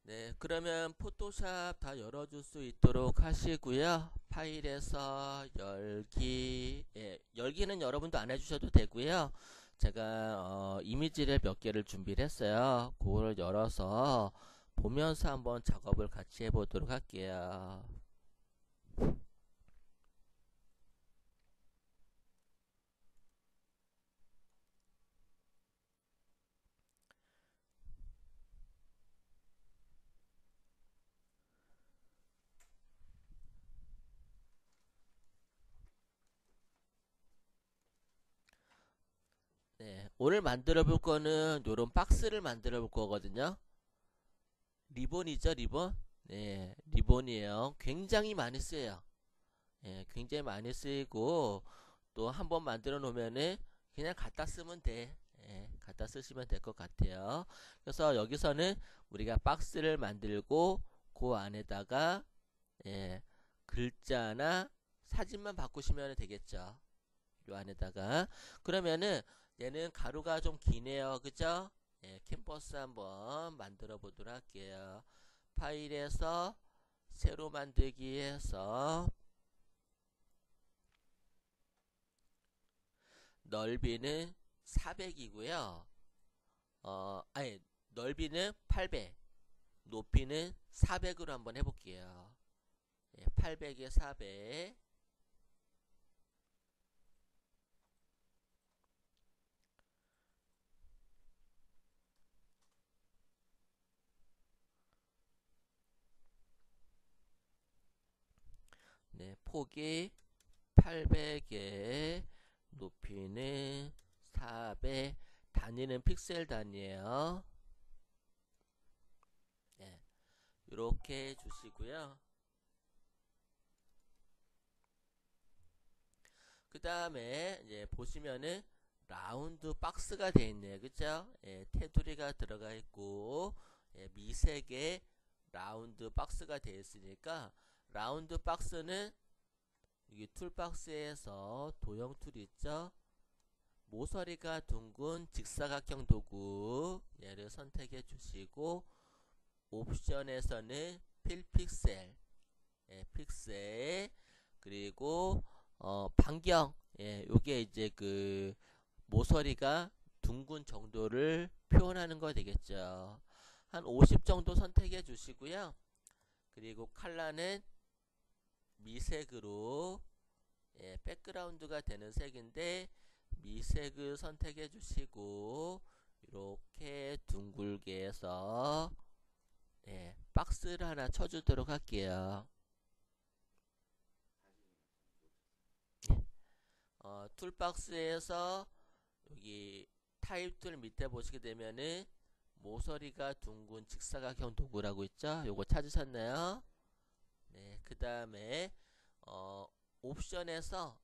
네, 그러면 포토샵 다 열어줄 수 있도록 하시고요. 파일에서 열기, 열기는 여러분도 안 해주셔도 되고요. 제가 이미지를 몇 개를 준비를 했어요. 그걸 열어서 보면서 한번 작업을 같이 해보도록 할게요. 네, 오늘 만들어 볼 거는 요런 박스를 만들어 볼 거거든요. 리본이죠, 리본? 네, 리본이에요. 굉장히 많이 쓰여요. 굉장히 많이 쓰이고 또 한 번 만들어 놓으면은 그냥 갖다 쓰면 돼. 갖다 쓰시면 될 것 같아요. 그래서 여기서는 우리가 박스를 만들고 그 안에다가 예, 글자나 사진만 바꾸시면 되겠죠. 요 안에다가 그러면은 얘는 가루가 좀 기네요. 그죠? 캔버스 한번 만들어 보도록 할게요. 파일에서 새로 만들기 해서 넓이는 400이고요. 아니, 넓이는 800, 높이는 400으로 한번 해볼게요. 800에 400. 네, 폭이 800에 높이는 400, 단위는 픽셀 단위예요. 네, 이렇게 주시고요. 그 다음에 이제 보시면은 라운드 박스가 되어 있네요. 그죠? 테두리가 들어가 있고 미색의 라운드 박스가 되어 있으니까 라운드 박스는 여기 툴박스에서 도형 툴 있죠? 모서리가 둥근 직사각형 도구 얘를 선택해 주시고 옵션에서는 필픽셀, 픽셀, 그리고 반경, 요게 이제 그 모서리가 둥근 정도를 표현하는 거 되겠죠. 한 50 정도 선택해 주시고요. 그리고 컬러는 미색으로, 백그라운드가 되는 색인데 미색을 선택해 주시고 이렇게 둥글게 해서 박스를 하나 쳐주도록 할게요. 툴박스에서 여기 타입 툴 밑에 보시게 되면은 모서리가 둥근 직사각형 도구라고 있죠. 요거 찾으셨나요? 네, 그 다음에 옵션에서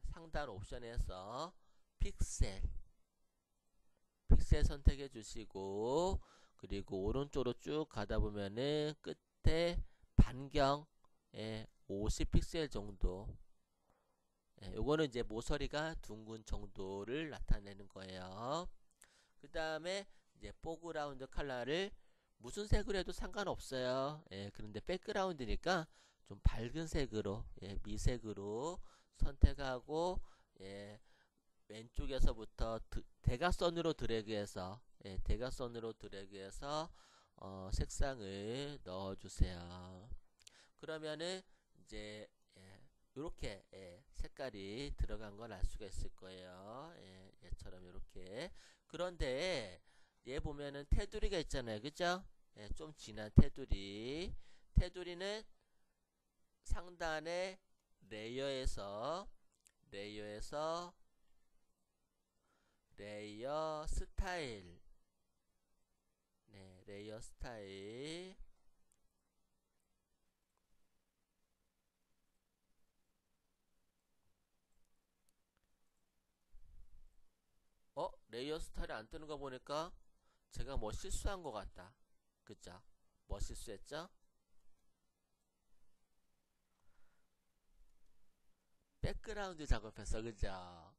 상단 옵션에서 픽셀 픽셀 선택해 주시고 그리고 오른쪽으로 쭉 가다 보면은 끝에 반경 50 픽셀 정도 요거는 이제 모서리가 둥근 정도를 나타내는 거예요. 그 다음에 이제 포그라운드 컬러를 무슨 색으로 해도 상관없어요. 그런데 백그라운드니까 좀 밝은 색으로 미색으로 선택하고 왼쪽에서부터 대각선으로 드래그해서 대각선으로 드래그해서 색상을 넣어주세요. 그러면은 이제 이렇게 색깔이 들어간 걸 알 수가 있을 거예요. 얘처럼 이렇게. 그런데 얘 보면은 테두리가 있잖아요. 그죠? 좀 진한 테두리. 테두리는 상단에 레이어에서 레이어 스타일. 네, 레이어 스타일. 레이어 스타일이 안 뜨는 거 보니까 제가 뭐 실수한 것 같다. 그죠? 뭐 실수했죠? 백그라운드 작업했어. 그죠?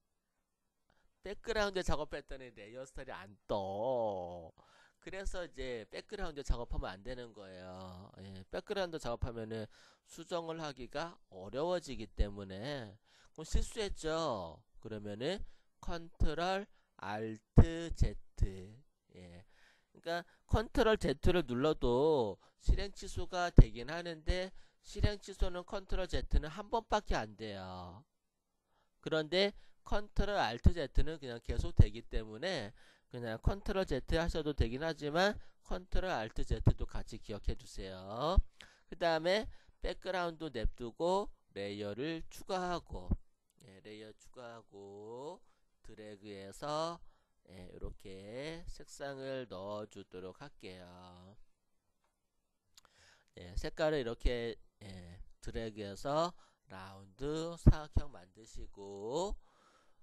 백그라운드 작업했더니 레이어 스타일이 안 떠. 그래서 이제 백그라운드 작업하면 안 되는 거예요. 예, 백그라운드 작업하면은 수정을 하기가 어려워지기 때문에 그럼 실수했죠. 그러면은 컨트롤 알트 Z. 예. 그러니까 컨트롤 Z를 눌러도 실행 취소가 되긴 하는데 실행 취소는 컨트롤 Z는 한 번밖에 안 돼요. 그런데 컨트롤 알트 Z는 그냥 계속 되기 때문에 그냥 컨트롤 Z 하셔도 되긴 하지만 컨트롤 알트 Z도 같이 기억해 두세요. 그 다음에 백그라운드 냅두고 레이어를 추가하고, 예, 레이어 추가하고 드래그해서 이렇게 색상을 넣어 주도록 할게요. 예, 색깔을 이렇게 드래그해서 라운드 사각형 만드시고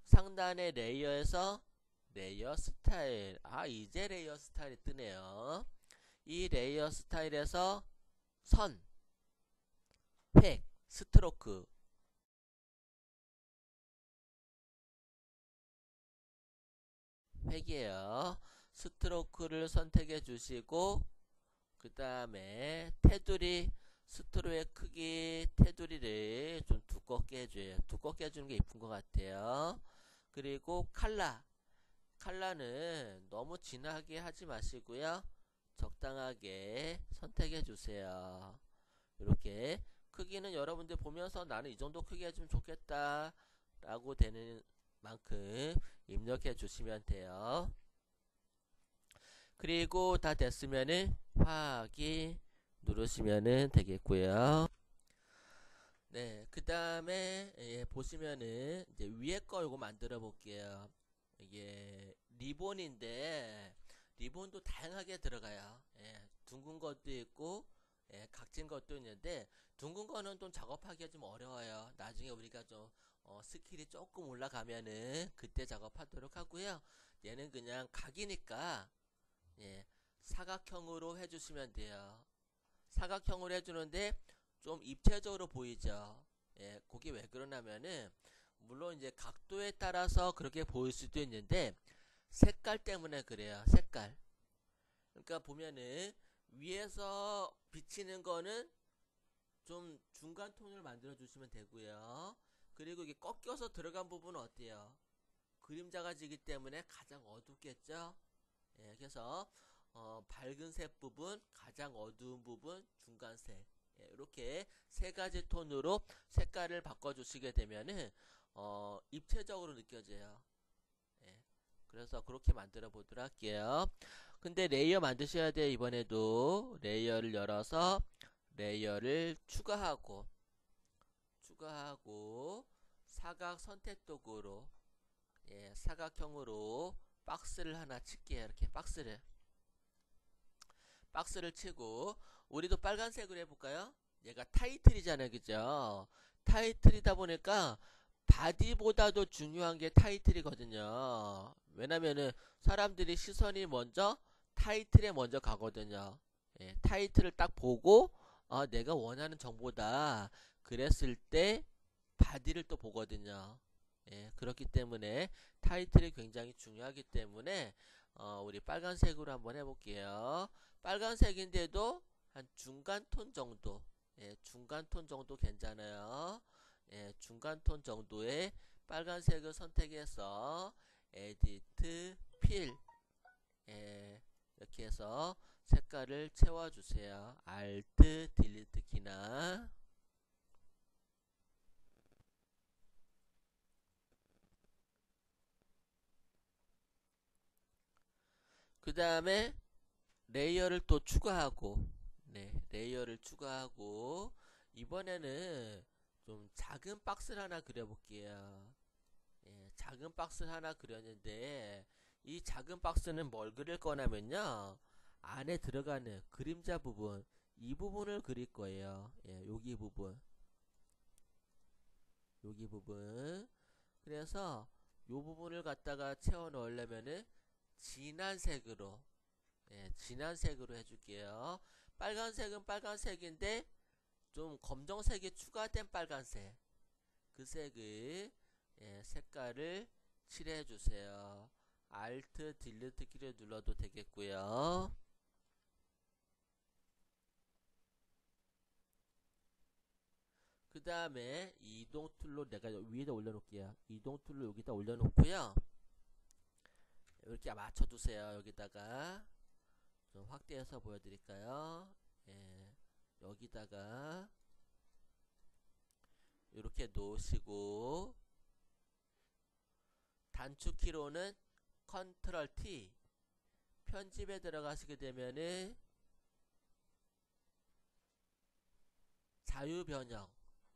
상단의 레이어에서 레이어 스타일, 이제 레이어 스타일이 뜨네요. 이 레이어 스타일에서 선, 획, 스트로크, 획이에요. 스트로크를 선택해 주시고 그 다음에 테두리, 스트로의 크기 테두리를 좀 두껍게 해줘요. 두껍게 해주는 게 이쁜 것 같아요. 그리고 칼라는 너무 진하게 하지 마시고요. 적당하게 선택해 주세요. 이렇게 크기는 여러분들 보면서 나는 이 정도 크기 해주면 좋겠다 라고 되는 만큼 입력해 주시면 돼요. 그리고 다 됐으면은 확인 누르시면 되겠고요. 네, 그 다음에 보시면은 이제 위에 거 이거 만들어 볼게요. 이게 리본인데 리본도 다양하게 들어가요. 둥근 것도 있고 각진 것도 있는데 둥근 거는 좀 작업하기가 좀 어려워요. 나중에 우리가 좀 스킬이 조금 올라가면은 그때 작업하도록 하고요. 얘는 그냥 각이니까 사각형으로 해주시면 돼요. 사각형으로 해주는데 좀 입체적으로 보이죠. 그게 왜 그러냐면은 물론 이제 각도에 따라서 그렇게 보일 수도 있는데 색깔 때문에 그래요. 색깔. 그러니까 보면은 위에서 비치는 거는 좀 중간 톤을 만들어 주시면 되고요. 그리고 이게 꺾여서 들어간 부분은 어때요? 그림자가 지기 때문에 가장 어둡겠죠? 그래서 밝은 색 부분, 가장 어두운 부분, 중간색 이렇게 세 가지 톤으로 색깔을 바꿔주시게 되면은 입체적으로 느껴져요. 그래서 그렇게 만들어 보도록 할게요. 근데 레이어 만드셔야 돼요. 이번에도 레이어를 열어서 레이어를 추가하고 사각 선택 도구로 사각형으로 박스를 하나 칠게요. 이렇게 박스를 치고 우리도 빨간색으로 해볼까요? 얘가 타이틀이잖아요. 그죠? 타이틀이다 보니까 바디보다도 중요한 게 타이틀이거든요. 왜냐면은 사람들이 시선이 먼저 타이틀에 먼저 가거든요. 타이틀을 딱 보고 내가 원하는 정보다 그랬을 때 바디를 또 보거든요. 그렇기 때문에 타이틀이 굉장히 중요하기 때문에 우리 빨간색으로 한번 해볼게요. 빨간색인데도 한 중간 톤 정도, 중간 톤 정도 괜찮아요. 중간 톤 정도의 빨간색을 선택해서 에디트 필 이렇게 해서 색깔을 채워주세요. Alt 딜리트 키나 그 다음에 레이어를 또 추가하고 레이어를 추가하고 이번에는 좀 작은 박스를 하나 그려볼게요. 작은 박스를 하나 그렸는데 이 작은 박스는 뭘 그릴 거냐면요. 안에 들어가는 그림자 부분 이 부분을 그릴 거예요. 여기 부분 그래서 이 부분을 갖다가 채워 넣으려면은 진한 색으로 진한 색으로 해줄게요. 빨간색은 빨간색인데 좀 검정색이 추가된 빨간색 그 색을 색깔을 칠해 주세요. Alt 딜리트 키를 눌러도 되겠고요. 그 다음에 이동 툴로 내가 위에다 올려놓을게요. 이동 툴로 여기다 올려놓고요. 이렇게 맞춰두세요. 여기다가 좀 확대해서 보여드릴까요? 예, 여기다가 이렇게 놓으시고 단축키로는 컨트롤 T, 편집에 들어가시게 되면은 자유변형,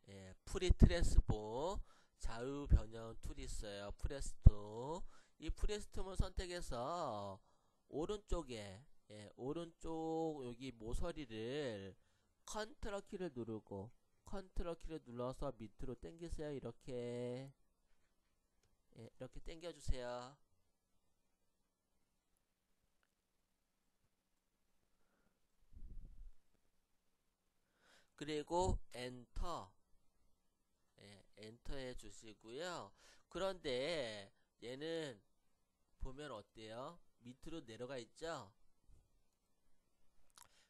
예, 프리 트랜스폼 자유변형 툴이 있어요. 프레스톰. 이 프레스톰을 선택해서 오른쪽에, 예, 오른쪽 여기 모서리를 컨트롤 키를 누르고 컨트롤 키를 눌러서 밑으로 당기세요. 이렇게, 예, 이렇게 당겨주세요. 그리고 엔터, 예, 엔터 해 주시고요. 그런데 얘는 보면 어때요? 밑으로 내려가 있죠?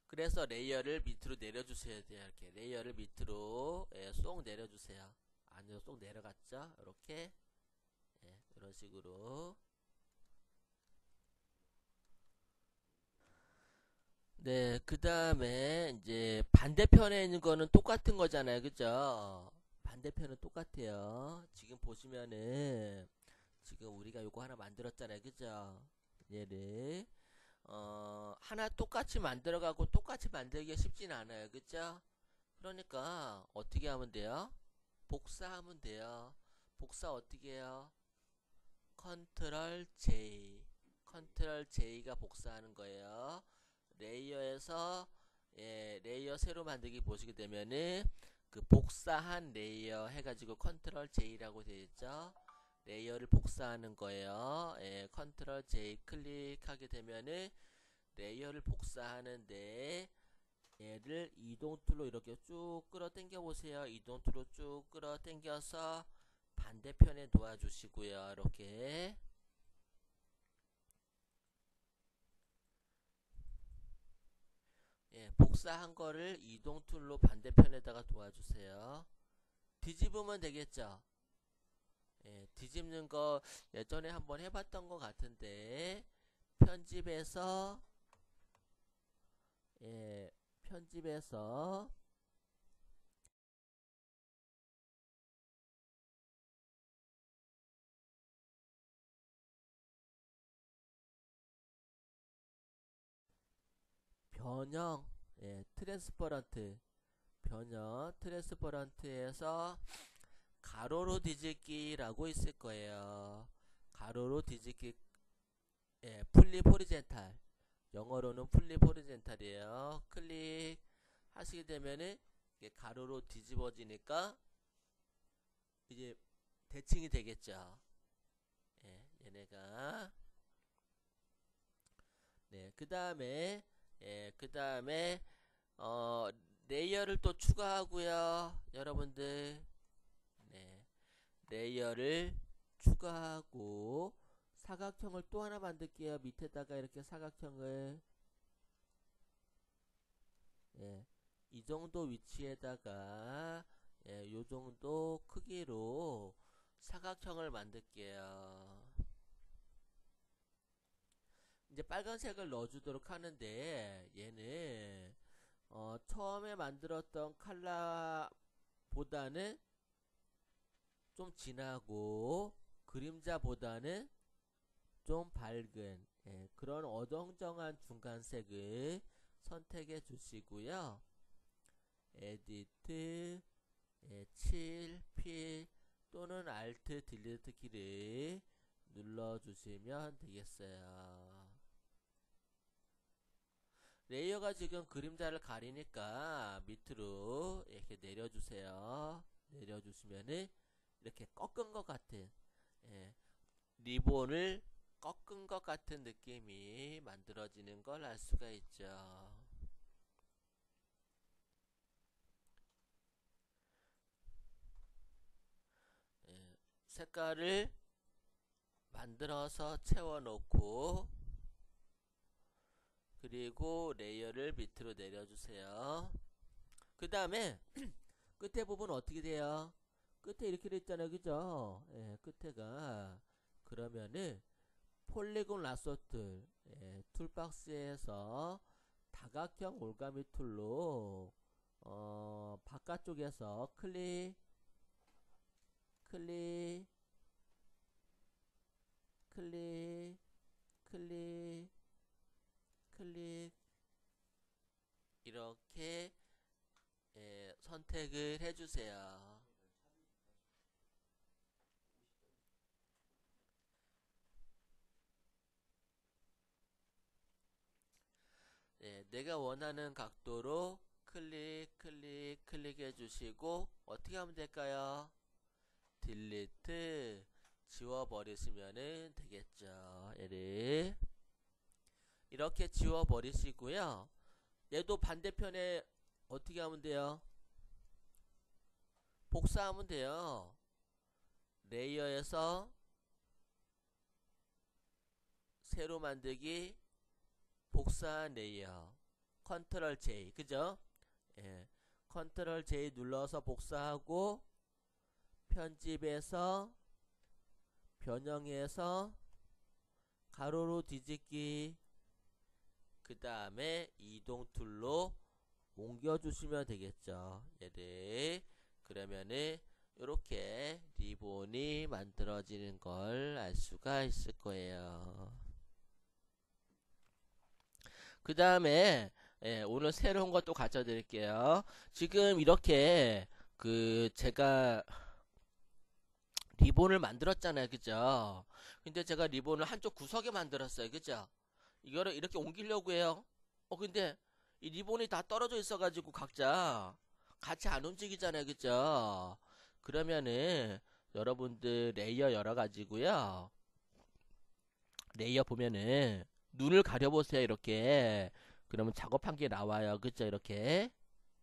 그래서 레이어를 밑으로 내려주셔야 돼요. 이렇게 레이어를 밑으로, 예, 쏙 내려주세요. 안으로 쏙 내려갔죠? 이렇게, 예, 이런 식으로. 네, 그 다음에 이제 반대편에 있는 거는 똑같은 거잖아요. 그죠? 반대편은 똑같아요. 지금 보시면은 지금 우리가 요거 하나 만들었잖아요. 그죠? 얘를 하나 똑같이 만들어가고 똑같이 만들기가 쉽진 않아요. 그죠? 그러니까 어떻게 하면 돼요? 복사하면 돼요. 복사 어떻게 해요? 컨트롤 J, 컨트롤 J가 복사하는 거예요. 레이어에서, 예, 레이어 새로 만들기 보시게 되면은 그 복사한 레이어 해가지고 컨트롤 J라고 되어 있죠. 레이어를 복사하는 거예요. 예, 컨트롤 J 클릭하게 되면은 레이어를 복사하는데 얘를 이동 툴로 이렇게 쭉 끌어 당겨 보세요. 이동 툴로 쭉 끌어 당겨서 반대편에 놓아주시고요. 이렇게, 예, 복사한 거를 이동 툴로 반대편에다가 도와주세요. 뒤집으면 되겠죠. 예, 뒤집는 거 예전에 한번 해봤던 것 같은데 편집해서, 예, 편집해서 변형, 예, 트랜스퍼런트, 변형 트랜스퍼런트에서 가로로 뒤집기라고 있을 거예요. 가로로 뒤집기, 예, 플립 호리젠탈, 영어로는 플립 호리젠탈이에요. 클릭 하시게 되면은 이게 가로로 뒤집어지니까 이제 대칭이 되겠죠. 예, 얘네가, 네, 그 다음에, 예, 그 다음에 어 레이어를 또 추가하고요. 여러분들, 네, 레이어를 추가하고 사각형을 또 하나 만들게요. 밑에다가 이렇게 사각형을, 예, 이 정도 위치에다가, 예, 요 정도 크기로 사각형을 만들게요. 이제 빨간색을 넣어주도록 하는데 얘는 처음에 만들었던 컬러보다는 좀 진하고 그림자보다는 좀 밝은, 예, 그런 어정쩡한 중간색을 선택해 주시고요. 에디트, 예, 칠, 필 또는 알트 딜리트 키를 눌러 주시면 되겠어요. 레이어가 지금 그림자를 가리니까 밑으로 이렇게 내려주세요. 내려주시면은 이렇게 꺾은 것 같은, 예, 리본을 꺾은 것 같은 느낌이 만들어지는 걸 알 수가 있죠. 예, 색깔을 만들어서 채워놓고 그리고 레이어를 밑으로 내려주세요. 그 다음에 끝에 부분 어떻게 돼요? 끝에 이렇게 돼 있잖아요, 그죠? 예, 끝에가 그러면은 폴리곤 라소툴 툴박스에서 다각형 올가미 툴로 바깥쪽에서 클릭 클릭 클릭 클릭 클릭 이렇게 선택을 해주세요. 내가 원하는 각도로 클릭 클릭 클릭해 주시고 어떻게 하면 될까요? 딜리트 지워버리시면 되겠죠. 얘를 이렇게 지워버리시고요. 얘도 반대편에 어떻게 하면 돼요? 복사하면 돼요. 레이어에서 새로 만들기 복사한 레이어 컨트롤 J 그죠? 예, 컨트롤 J 눌러서 복사하고 편집해서 변형해서 가로로 뒤집기 그 다음에 이동 툴로 옮겨주시면 되겠죠. 얘를 그러면은 이렇게 리본이 만들어지는 걸 알 수가 있을 거예요. 그 다음에 오늘 새로운 것도 가르쳐 드릴게요. 지금 이렇게 제가 리본을 만들었잖아요, 그죠? 근데 제가 리본을 한쪽 구석에 만들었어요, 그죠? 이거를 이렇게 옮기려고 해요. 근데 이 리본이 다 떨어져 있어가지고 각자 같이 안 움직이잖아요, 그죠? 그러면은 여러분들 레이어 열어가지고요. 레이어 보면은 눈을 가려보세요, 이렇게. 그러면 작업한 게 나와요, 그죠? 이렇게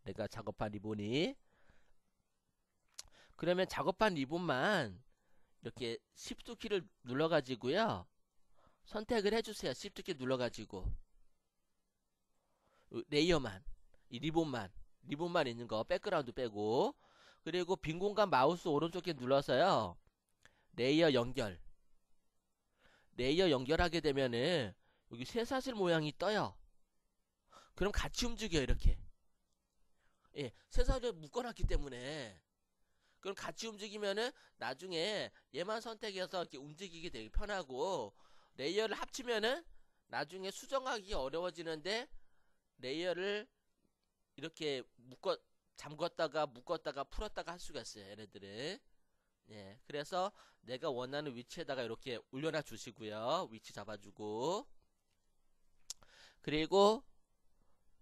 내가 작업한 리본이. 그러면 작업한 리본만 이렇게 Shift 키를 눌러가지고요. 선택을 해주세요. Shift 키 눌러가지고 레이어만 이 리본만 있는 거 백그라운드 빼고 그리고 빈 공간 마우스 오른쪽 키 눌러서요. 레이어 연결하게 되면은 여기 쇠사슬 모양이 떠요. 그럼 같이 움직여요, 이렇게. 예, 쇠사슬을 묶어놨기 때문에 그럼 같이 움직이면은 나중에 얘만 선택해서 이렇게 움직이기 되게 편하고 레이어를 합치면은 나중에 수정하기 어려워지는데 레이어를 이렇게 잠궜다가 묶었다가 풀었다가 할 수가 있어요, 얘네들은. 예, 그래서 내가 원하는 위치에다가 이렇게 올려놔 주시고요. 위치 잡아주고 그리고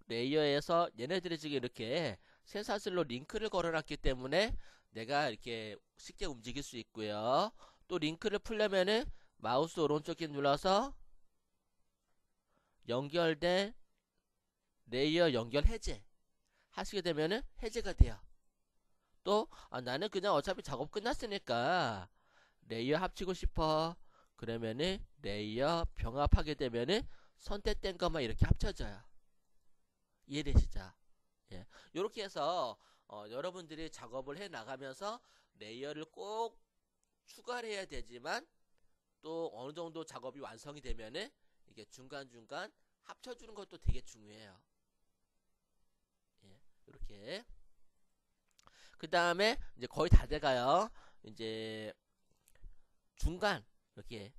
레이어에서 얘네들이 지금 이렇게 쇠사슬로 링크를 걸어놨기 때문에 내가 이렇게 쉽게 움직일 수 있고요. 또 링크를 풀려면은 마우스 오른쪽 키 눌러서 연결된 레이어 연결 해제 하시게 되면은 해제가 돼요. 또 나는 그냥 어차피 작업 끝났으니까 레이어 합치고 싶어. 그러면은 레이어 병합하게 되면은 선택된 것만 이렇게 합쳐져요. 이해되시죠? 예. 요렇게 해서 여러분들이 작업을 해 나가면서 레이어를 꼭 추가를 해야 되지만 또 어느 정도 작업이 완성이 되면은 이게 중간중간 합쳐주는 것도 되게 중요해요. 예. 이렇게 그 다음에 이제 거의 다 돼가요. 이제 중간 이렇게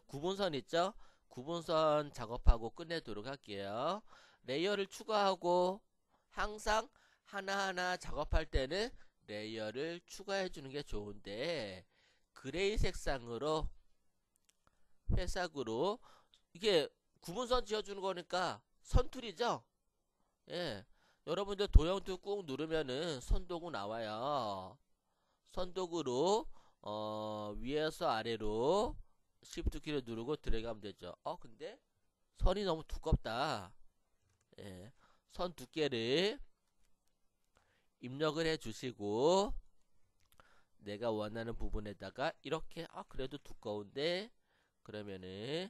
구분선 있죠? 구분선 작업하고 끝내도록 할게요. 레이어를 추가하고 항상 하나하나 작업할 때는 레이어를 추가해 주는 게 좋은데 그레이 색상으로 회색으로 이게 구분선 지어주는 거니까 선툴이죠? 예. 여러분들 도형툴 꾹 누르면은 선도구 나와요. 선도구로 위에서 아래로 Shift 키를 누르고 들어가면 되죠. 근데 선이 너무 두껍다. 예. 선 두께를 입력을 해 주시고 내가 원하는 부분에다가 이렇게 그래도 두꺼운데 그러면은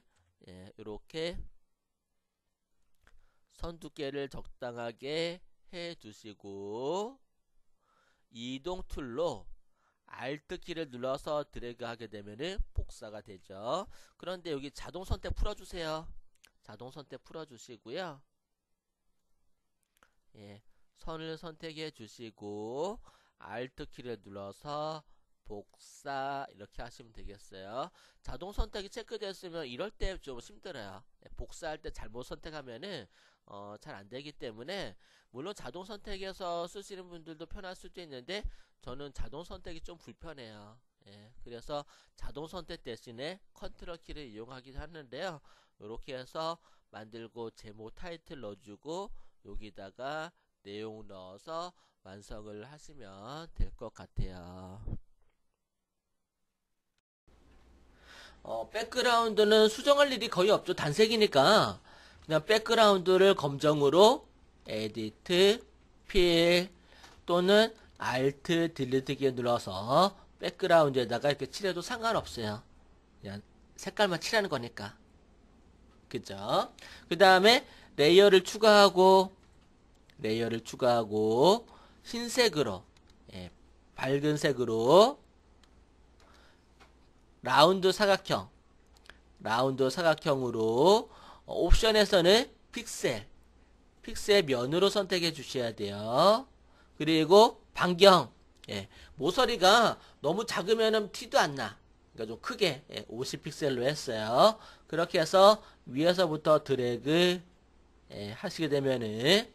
이렇게 선 두께를 적당하게 해 두시고 이동 툴로 Alt 키를 눌러서 드래그 하게 되면은 복사가 되죠. 그런데 여기 자동 선택 풀어주세요. 자동 선택 풀어주시고요. 선을 선택해 주시고 Alt 키를 눌러서 복사 이렇게 하시면 되겠어요. 자동 선택이 체크되었으면 이럴 때 좀 힘들어요. 복사할 때 잘못 선택하면은 잘 안 되기 때문에 물론 자동 선택해서 쓰시는 분들도 편할 수도 있는데 저는 자동 선택이 좀 불편해요. 그래서 자동 선택 대신에 컨트롤 키를 이용하긴 하는데요. 이렇게 해서 만들고 제목 타이틀 넣어주고 여기다가 내용 넣어서 완성을 하시면 될 것 같아요. 백그라운드는 수정할 일이 거의 없죠. 단색이니까 그냥 백그라운드를 검정으로 에디트, 필 또는 Alt, 딜리트 키 눌러서 백그라운드에다가 이렇게 칠해도 상관없어요. 그냥 색깔만 칠하는 거니까. 그죠? 그 다음에 레이어를 추가하고 흰색으로 밝은 색으로 라운드 사각형으로 옵션에서는 픽셀 면으로 선택해 주셔야 돼요. 그리고 반경 모서리가 너무 작으면 티도 안 나. 그러니까 좀 크게 50픽셀로 했어요. 그렇게 해서 위에서부터 드래그 하시게 되면은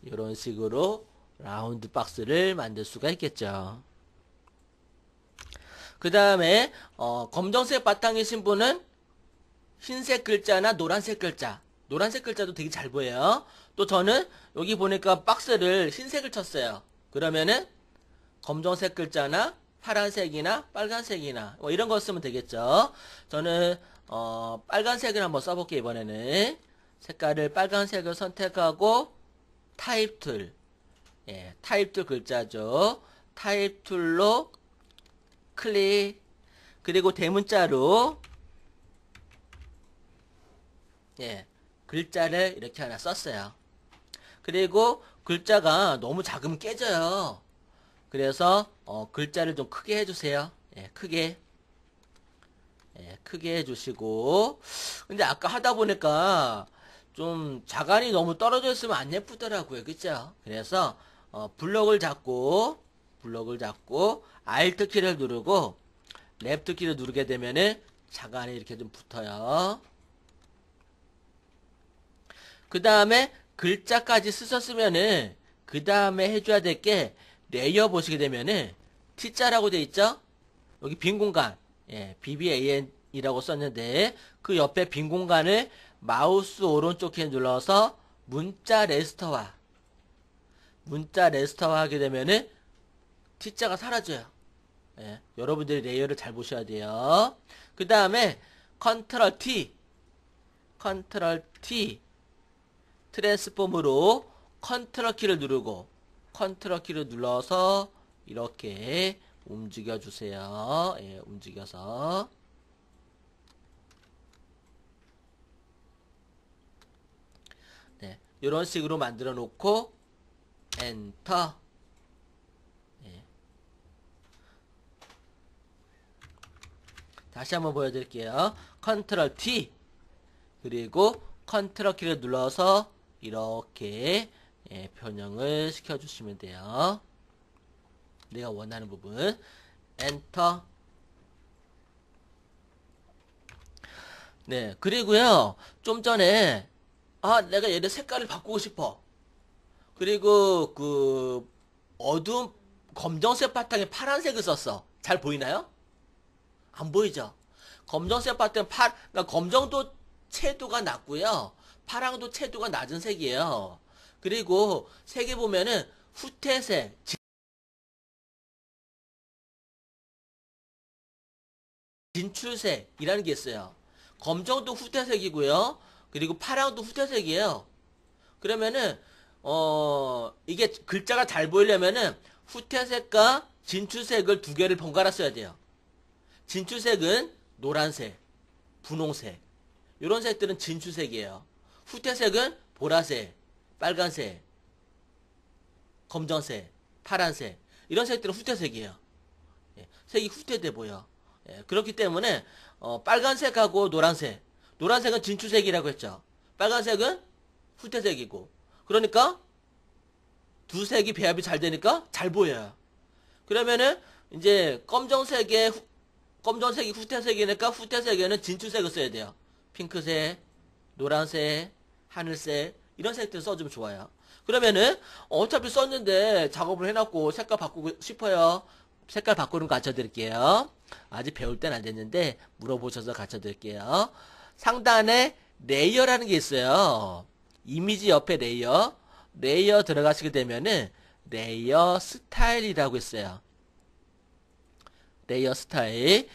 이런 식으로 라운드 박스를 만들 수가 있겠죠. 그 다음에 검정색 바탕이신 분은 흰색 글자나 노란색 글자도 되게 잘 보여요. 또 저는 여기 보니까 박스를 흰색을 쳤어요. 그러면은 검정색 글자나 파란색이나 빨간색이나 뭐 이런 거 쓰면 되겠죠. 저는 빨간색을 한번 써볼게요. 이번에는 색깔을 빨간색을 선택하고 타입 툴 타입 툴 글자죠. 타입 툴로 클릭 그리고 대문자로 글자를 이렇게 하나 썼어요. 그리고 글자가 너무 작으면 깨져요. 그래서 글자를 좀 크게 해주세요. 크게 해주시고 근데 아까 하다 보니까 좀 자간이 너무 떨어져 있으면 안 예쁘더라고요. 그죠? 그래서 블럭을 잡고 Alt 키를 누르고 Left 키를 누르게 되면은 자간이 이렇게 좀 붙어요. 그 다음에 글자까지 쓰셨으면은 그 다음에 해줘야 될 게 레이어 보시게 되면은 T자라고 돼 있죠? 여기 빈 공간 BBAN이라고 썼는데 그 옆에 빈 공간을 마우스 오른쪽 키 눌러서 문자 레스터화 하게 되면은 T자가 사라져요. 여러분들이 레이어를 잘 보셔야 돼요. 그 다음에 컨트롤 T 트랜스폼으로 컨트롤 키를 눌러서 이렇게 움직여 주세요. 움직여서 이런 식으로 만들어 놓고 엔터 다시 한번 보여드릴게요. 컨트롤 T 그리고 컨트롤 키를 눌러서 이렇게 변형을 시켜주시면 돼요. 내가 원하는 부분 엔터 그리고요 좀 전에 내가 얘네 색깔을 바꾸고 싶어. 그리고 그 어두운 검정색 바탕에 파란색을 썼어. 잘 보이나요? 안 보이죠? 검정색 바탕 그러니까 검정도 채도가 낮고요. 파랑도 채도가 낮은 색이에요. 그리고 색에 보면은 후퇴색, 진출색이라는 게 있어요. 검정도 후퇴색이고요. 그리고 파랑도 후퇴색이에요. 그러면은 이게 글자가 잘 보이려면은 후퇴색과 진출색을 두 개를 번갈아 써야 돼요. 진출색은 노란색, 분홍색. 이런 색들은 진주색이에요. 후퇴색은 보라색, 빨간색, 검정색, 파란색. 이런 색들은 후퇴색이에요. 예, 색이 후퇴돼 보여. 예, 그렇기 때문에 빨간색하고 노란색. 노란색은 진주색이라고 했죠. 빨간색은 후퇴색이고. 그러니까 두 색이 배합이 잘 되니까 잘 보여요. 그러면은 이제 검정색이 후퇴색이니까 후퇴색에는 진주색을 써야 돼요. 핑크색, 노란색, 하늘색 이런 색들 써주면 좋아요. 그러면은 어차피 썼는데 작업을 해놨고 색깔 바꾸고 싶어요. 색깔 바꾸는 거 가르쳐드릴게요. 아직 배울 땐 안 됐는데 물어보셔서 가르쳐드릴게요. 상단에 레이어라는 게 있어요. 이미지 옆에 레이어 들어가시게 되면은 레이어 스타일이라고 있어요. 레이어 스타일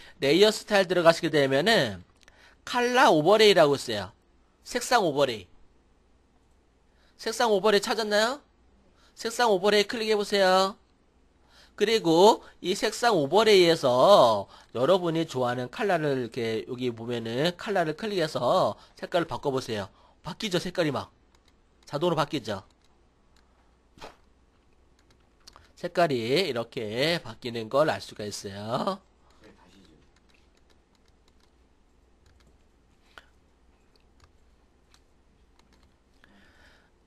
들어가시게 되면은 칼라 오버레이라고 있어요. 색상 오버레이 찾았나요? 색상 오버레이 클릭해 보세요. 그리고 이 색상 오버레이에서 여러분이 좋아하는 컬러를 이렇게 여기 보면은 컬러를 클릭해서 색깔을 바꿔보세요. 바뀌죠? 색깔이 막 자동으로 바뀌죠? 색깔이 이렇게 바뀌는 걸 알 수가 있어요.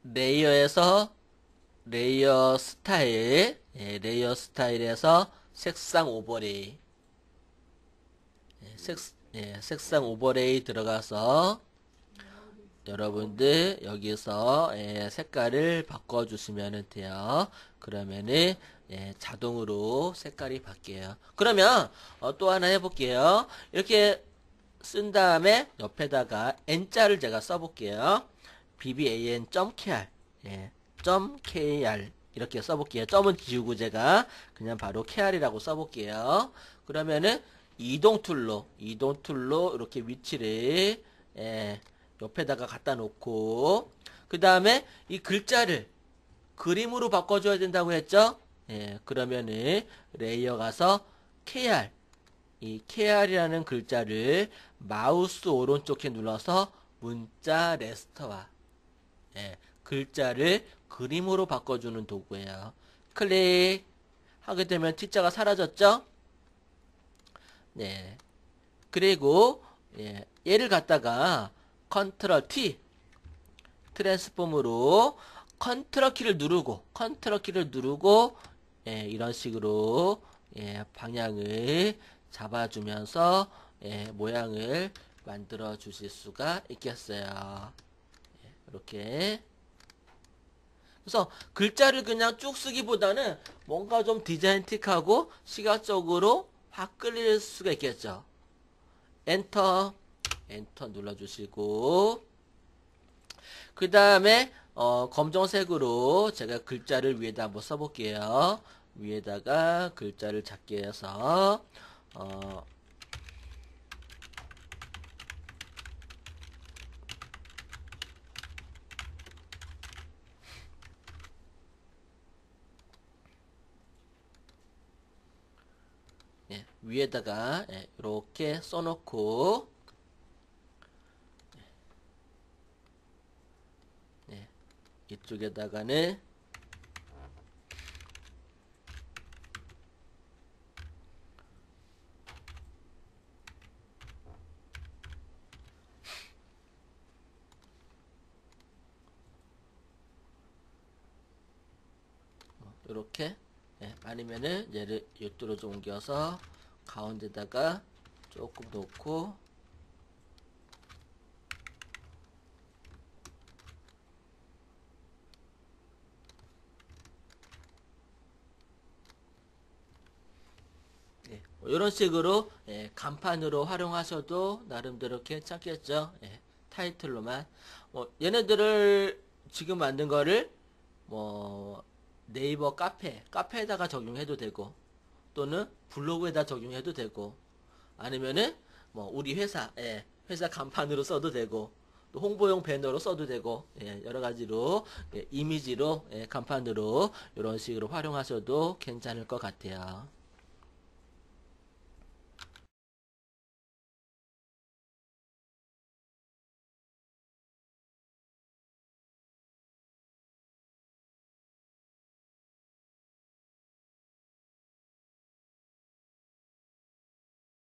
레이어에서 레이어 스타일, 레이어 스타일에서 색상 오버레이, 색상 오버레이 들어가서 여러분들 여기서 색깔을 바꿔주시면 돼요. 그러면은 자동으로 색깔이 바뀌어요. 그러면 또 하나 해볼게요. 이렇게 쓴 다음에 옆에다가 N자를 제가 써볼게요. BBAN.kr .kr 이렇게 써볼게요. 점은 지우고 제가 그냥 바로 kr이라고 써볼게요. 그러면은 이동 툴로 이렇게 위치를 옆에다가 갖다 놓고 그 다음에 이 글자를 그림으로 바꿔줘야 된다고 했죠? 그러면은 레이어 가서 kr 이 kr이라는 글자를 마우스 오른쪽에 눌러서 문자 레스터와 글자를 그림으로 바꿔주는 도구예요. 클릭 하게 되면 T자가 사라졌죠? 네. 그리고 얘를 갖다가 컨트롤 T 트랜스폼으로 컨트롤 키를 누르고 이런 식으로 방향을 잡아주면서 모양을 만들어 주실 수가 있겠어요. 이렇게 그래서 글자를 그냥 쭉 쓰기보다는 뭔가 좀 디자인틱하고 시각적으로 확 끌릴 수가 있겠죠. 엔터 눌러주시고 그 다음에 검정색으로 제가 글자를 위에다 한번 써볼게요. 위에다가 글자를 작게 해서 위에다가 이렇게 써놓고 이쪽에다가는 이렇게 아니면은 얘를 이쪽으로 좀 옮겨서 가운데다가 조금 놓고 이런 식으로 간판으로 활용하셔도 나름대로 괜찮겠죠. 타이틀로만 얘네들을 지금 만든 거를 뭐 네이버 카페에다가 적용해도 되고 또는 블로그에다 적용해도 되고 아니면은 뭐 우리 회사 간판으로 써도 되고 또 홍보용 배너로 써도 되고 여러 가지로 이미지로 간판으로 이런 식으로 활용하셔도 괜찮을 것 같아요.